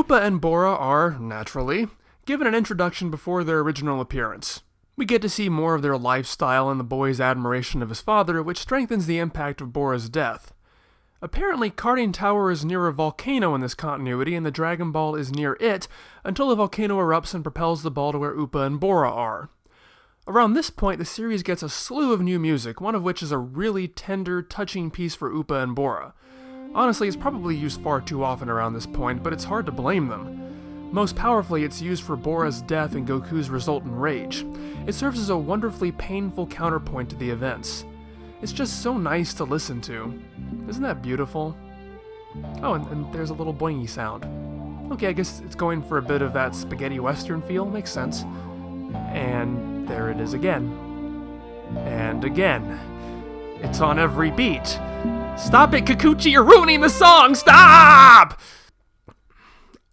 Upa and Bora are, naturally, given an introduction before their original appearance. We get to see more of their lifestyle and the boy's admiration of his father, which strengthens the impact of Bora's death. Apparently, Karting Tower is near a volcano in this continuity, and the Dragon Ball is near it, until the volcano erupts and propels the ball to where Upa and Bora are. Around this point, the series gets a slew of new music, one of which is a really tender, touching piece for Upa and Bora. Honestly, it's probably used far too often around this point, but it's hard to blame them. Most powerfully, it's used for Bora's death and Goku's resultant rage. It serves as a wonderfully painful counterpoint to the events. It's just so nice to listen to. Isn't that beautiful? Oh, and there's a little boingy sound. Okay, I guess it's going for a bit of that spaghetti western feel, makes sense. And there it is again. And again. It's on every beat. Stop it, Kikuchi, you're ruining the song! Stop!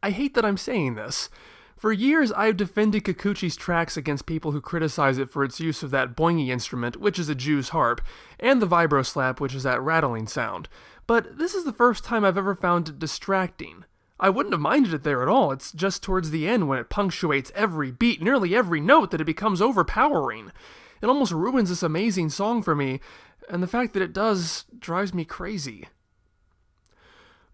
I hate that I'm saying this. For years, I've defended Kikuchi's tracks against people who criticize it for its use of that boingy instrument, which is a Jew's harp, and the vibro slap, which is that rattling sound. But this is the first time I've ever found it distracting. I wouldn't have minded it there at all. It's just towards the end when it punctuates every beat, nearly every note, that it becomes overpowering. It almost ruins this amazing song for me, and the fact that it does drives me crazy.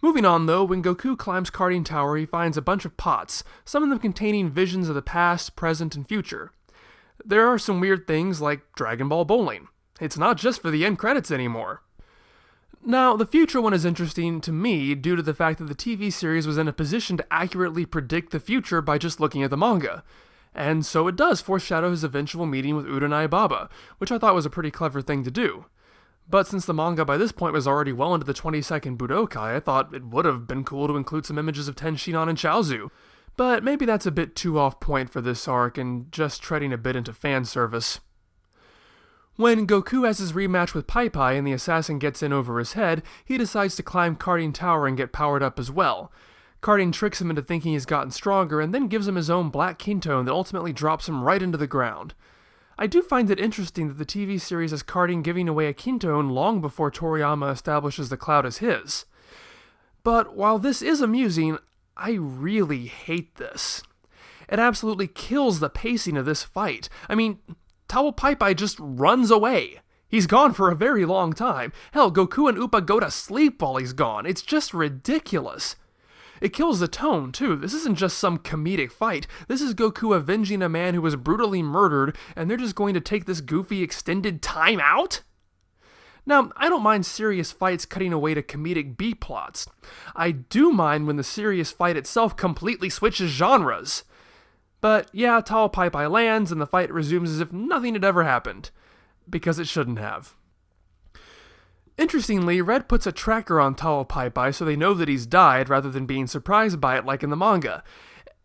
Moving on though, when Goku climbs Karting Tower, he finds a bunch of pots, some of them containing visions of the past, present, and future. There are some weird things like Dragon Ball Bowling. It's not just for the end credits anymore. Now, the future one is interesting to me due to the fact that the TV series was in a position to accurately predict the future by just looking at the manga. And so it does foreshadow his eventual meeting with Uranai Baba, which I thought was a pretty clever thing to do. But since the manga by this point was already well into the 22nd Budokai, I thought it would have been cool to include some images of Tenshinhan and Chaozu. But maybe that's a bit too off point for this arc and just treading a bit into fan service. When Goku has his rematch with Pai Pai and the assassin gets in over his head, he decides to climb Karting Tower and get powered up as well. Karting tricks him into thinking he's gotten stronger and then gives him his own black Kintone that ultimately drops him right into the ground. I do find it interesting that the TV series has Karting giving away a Kintone long before Toriyama establishes the cloud as his. But while this is amusing, I really hate this. It absolutely kills the pacing of this fight. I mean, Tao Pai Pai just runs away. He's gone for a very long time. Hell, Goku and Upa go to sleep while he's gone. It's just ridiculous. It kills the tone, too. This isn't just some comedic fight. This is Goku avenging a man who was brutally murdered, and they're just going to take this goofy extended time out? Now, I don't mind serious fights cutting away to comedic B-plots. I do mind when the serious fight itself completely switches genres. But yeah, Tao Pai Pai lands, and the fight resumes as if nothing had ever happened. Because it shouldn't have. Interestingly, Red puts a tracker on Tao Pai Pai so they know that he's died rather than being surprised by it like in the manga.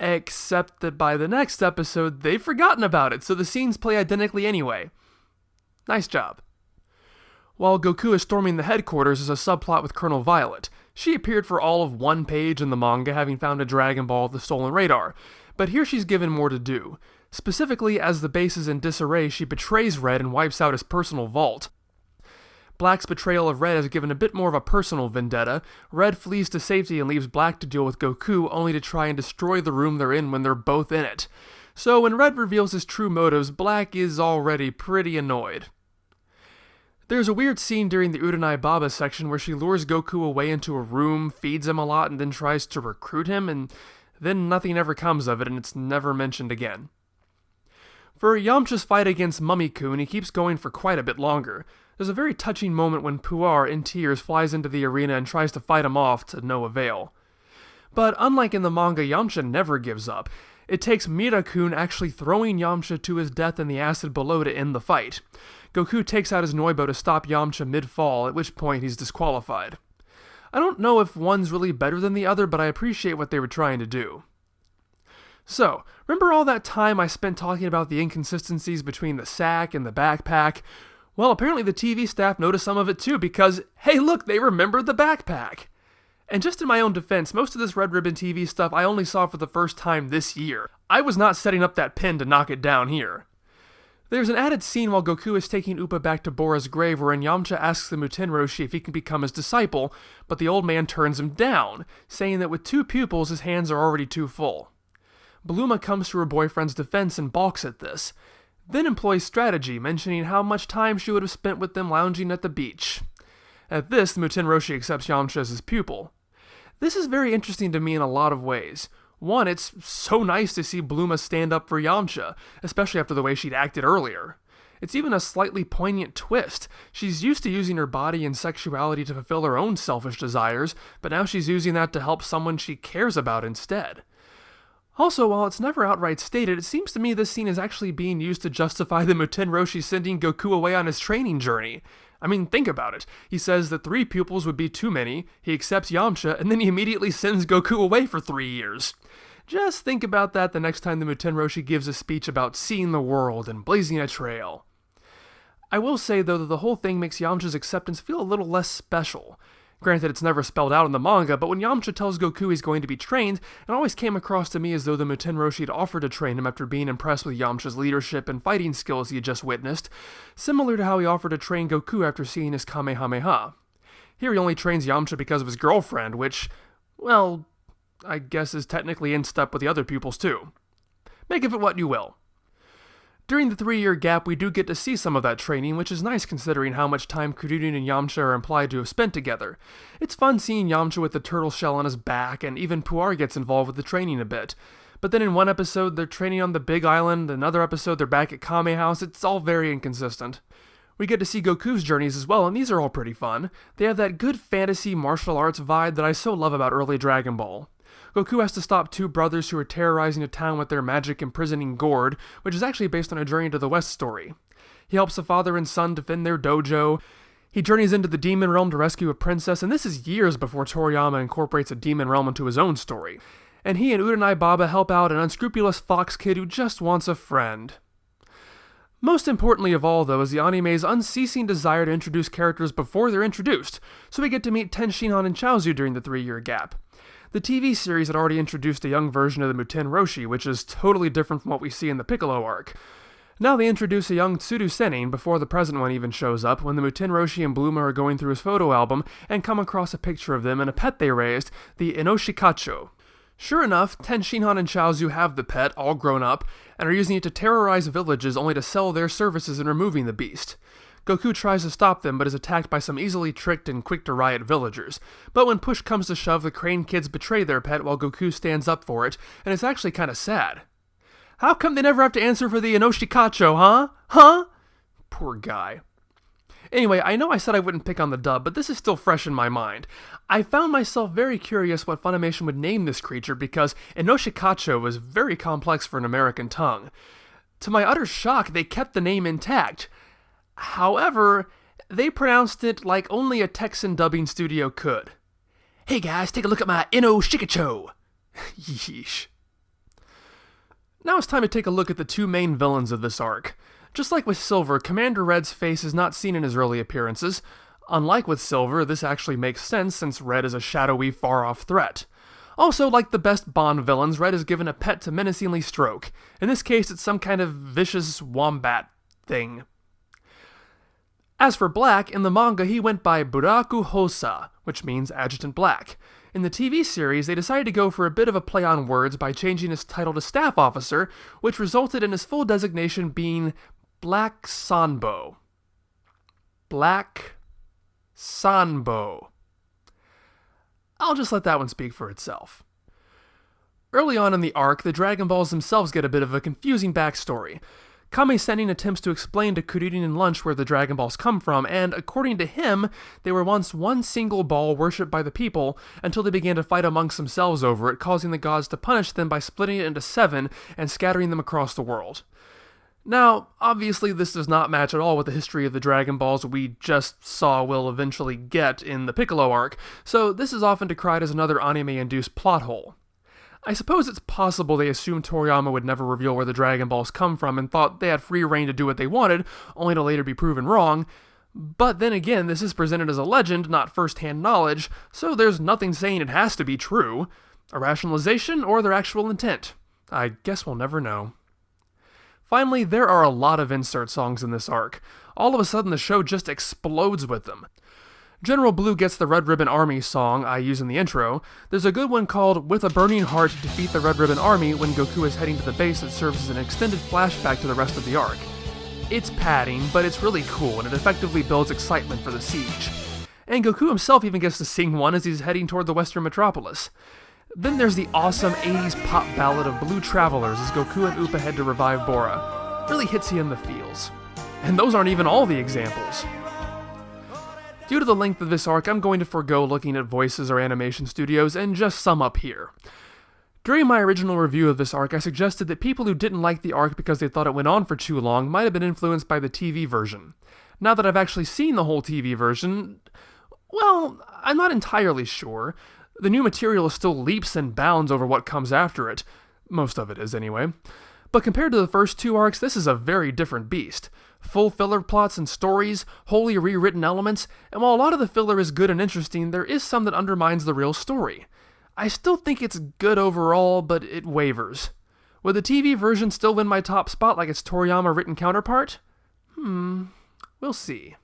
Except that by the next episode, they've forgotten about it, so the scenes play identically anyway. Nice job. While Goku is storming the headquarters is a subplot with Colonel Violet. She appeared for all of one page in the manga, having found a Dragon Ball with the stolen radar, but here she's given more to do. Specifically, as the base is in disarray, she betrays Red and wipes out his personal vault. Black's betrayal of Red is given a bit more of a personal vendetta. Red flees to safety and leaves Black to deal with Goku, only to try and destroy the room they're in when they're both in it. So when Red reveals his true motives, Black is already pretty annoyed. There's a weird scene during the Uranai Baba section where she lures Goku away into a room, feeds him a lot, and then tries to recruit him, and then nothing ever comes of it, and it's never mentioned again. For Yamcha's fight against Mummy-kun, he keeps going for quite a bit longer. There's a very touching moment when Puar, in tears, flies into the arena and tries to fight him off to no avail. But unlike in the manga, Yamcha never gives up. It takes Mira-kun actually throwing Yamcha to his death in the acid below to end the fight. Goku takes out his Noibo to stop Yamcha mid-fall, at which point he's disqualified. I don't know if one's really better than the other, but I appreciate what they were trying to do. So, remember all that time I spent talking about the inconsistencies between the sack and the backpack? Well, apparently the TV staff noticed some of it too because, hey look, they remembered the backpack! And just in my own defense, most of this Red Ribbon TV stuff I only saw for the first time this year. I was not setting up that pin to knock it down here. There's an added scene while Goku is taking Appa back to Bora's grave wherein Yamcha asks the Muten Roshi if he can become his disciple, but the old man turns him down, saying that with 2 pupils his hands are already too full. Bulma comes to her boyfriend's defense and balks at this, then employs strategy, mentioning how much time she would have spent with them lounging at the beach. At this, the Muten Roshi accepts Yamcha as his pupil. This is very interesting to me in a lot of ways. One, it's so nice to see Bulma stand up for Yamcha, especially after the way she'd acted earlier. It's even a slightly poignant twist. She's used to using her body and sexuality to fulfill her own selfish desires, but now she's using that to help someone she cares about instead. Also, while it's never outright stated, it seems to me this scene is actually being used to justify the Muten Roshi sending Goku away on his training journey. I mean, think about it. He says that 3 pupils would be too many, he accepts Yamcha, and then he immediately sends Goku away for 3 years. Just think about that the next time the Muten Roshi gives a speech about seeing the world and blazing a trail. I will say, though, that the whole thing makes Yamcha's acceptance feel a little less special. Granted, it's never spelled out in the manga, but when Yamcha tells Goku he's going to be trained, it always came across to me as though the Muten Roshi had offered to train him after being impressed with Yamcha's leadership and fighting skills he had just witnessed, similar to how he offered to train Goku after seeing his Kamehameha. Here he only trains Yamcha because of his girlfriend, which, well, I guess is technically in step with the other pupils too. Make of it what you will. During the 3-year gap, we do get to see some of that training, which is nice considering how much time Kuririn and Yamcha are implied to have spent together. It's fun seeing Yamcha with the turtle shell on his back, and even Puar gets involved with the training a bit. But then in one episode, they're training on the Big Island, another episode they're back at Kame House. It's all very inconsistent. We get to see Goku's journeys as well, and these are all pretty fun. They have that good fantasy martial arts vibe that I so love about early Dragon Ball. Goku has to stop 2 brothers who are terrorizing a town with their magic imprisoning gourd, which is actually based on a Journey to the West story. He helps a father and son defend their dojo. He journeys into the demon realm to rescue a princess, and this is years before Toriyama incorporates a demon realm into his own story. And he and Uranai Baba help out an unscrupulous fox kid who just wants a friend. Most importantly of all, though, is the anime's unceasing desire to introduce characters before they're introduced, so we get to meet Tenshinhan and Chaozu during the 3-year gap. The TV series had already introduced a young version of the Muten Roshi, which is totally different from what we see in the Piccolo arc. Now they introduce a young Tsuru Sennin before the present one even shows up, when the Muten Roshi and Bulma are going through his photo album and come across a picture of them and a pet they raised, the Enoshikacho. Sure enough, Tenshinhan and Chaozu have the pet, all grown up, and are using it to terrorize villages only to sell their services in removing the beast. Goku tries to stop them, but is attacked by some easily tricked and quick-to-riot villagers. But when push comes to shove, the Crane kids betray their pet while Goku stands up for it, and it's actually kind of sad. How come they never have to answer for the Enoshikacho, huh? Huh? Poor guy. Anyway, I know I said I wouldn't pick on the dub, but this is still fresh in my mind. I found myself very curious what Funimation would name this creature because Enoshikacho was very complex for an American tongue. To my utter shock, they kept the name intact. However, they pronounced it like only a Texan dubbing studio could. Hey guys, take a look at my Enoshikacho! Yeesh. Now it's time to take a look at the 2 main villains of this arc. Just like with Silver, Commander Red's face is not seen in his early appearances. Unlike with Silver, this actually makes sense since Red is a shadowy, far-off threat. Also, like the best Bond villains, Red is given a pet to menacingly stroke. In this case, it's some kind of vicious wombat thing. As for Black, in the manga he went by Buraku Hosa, which means Adjutant Black. In the TV series, they decided to go for a bit of a play on words by changing his title to Staff Officer, which resulted in his full designation being Black Sanbo. Black Sanbo. I'll just let that one speak for itself. Early on in the arc, the Dragon Balls themselves get a bit of a confusing backstory. Kame Sennin attempts to explain to Kuririn in lunch where the Dragon Balls come from, and according to him, they were once one single ball worshipped by the people until they began to fight amongst themselves over it, causing the gods to punish them by splitting it into 7 and scattering them across the world. Now, obviously this does not match at all with the history of the Dragon Balls we just saw will eventually get in the Piccolo arc, so this is often decried as another anime-induced plot hole. I suppose it's possible they assumed Toriyama would never reveal where the Dragon Balls come from and thought they had free reign to do what they wanted, only to later be proven wrong. But then again, this is presented as a legend, not first-hand knowledge, so there's nothing saying it has to be true. A rationalization or their actual intent? I guess we'll never know. Finally, there are a lot of insert songs in this arc. All of a sudden the show just explodes with them. General Blue gets the Red Ribbon Army song I use in the intro. There's a good one called With a Burning Heart, Defeat the Red Ribbon Army when Goku is heading to the base that serves as an extended flashback to the rest of the arc. It's padding, but it's really cool and it effectively builds excitement for the siege. And Goku himself even gets to sing one as he's heading toward the Western Metropolis. Then there's the awesome 80s pop ballad of Blue Travelers as Goku and Upa head to revive Bora. Really hits you in the feels. And those aren't even all the examples. Due to the length of this arc, I'm going to forego looking at voices or animation studios and just sum up here. During my original review of this arc, I suggested that people who didn't like the arc because they thought it went on for too long might have been influenced by the TV version. Now that I've actually seen the whole TV version, well, I'm not entirely sure. The new material is still leaps and bounds over what comes after it. Most of it is, anyway. But compared to the first two arcs, this is a very different beast. Full filler plots and stories, wholly rewritten elements, and while a lot of the filler is good and interesting, there is some that undermines the real story. I still think it's good overall, but it wavers. Would the TV version still win my top spot like its Toriyama written counterpart? We'll see.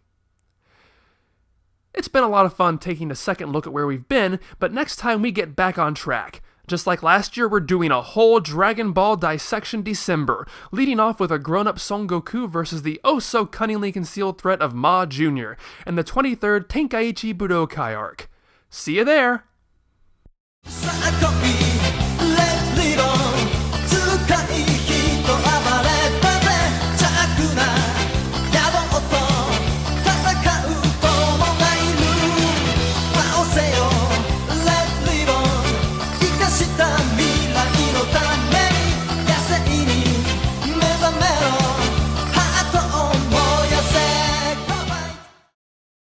It's been a lot of fun taking a second look at where we've been, but next time we get back on track. Just like last year, we're doing a whole Dragon Ball Dissection December, leading off with a grown-up Son Goku versus the oh-so-cunningly concealed threat of Ma Jr. and the 23rd Tenkaichi Budokai arc. See you there!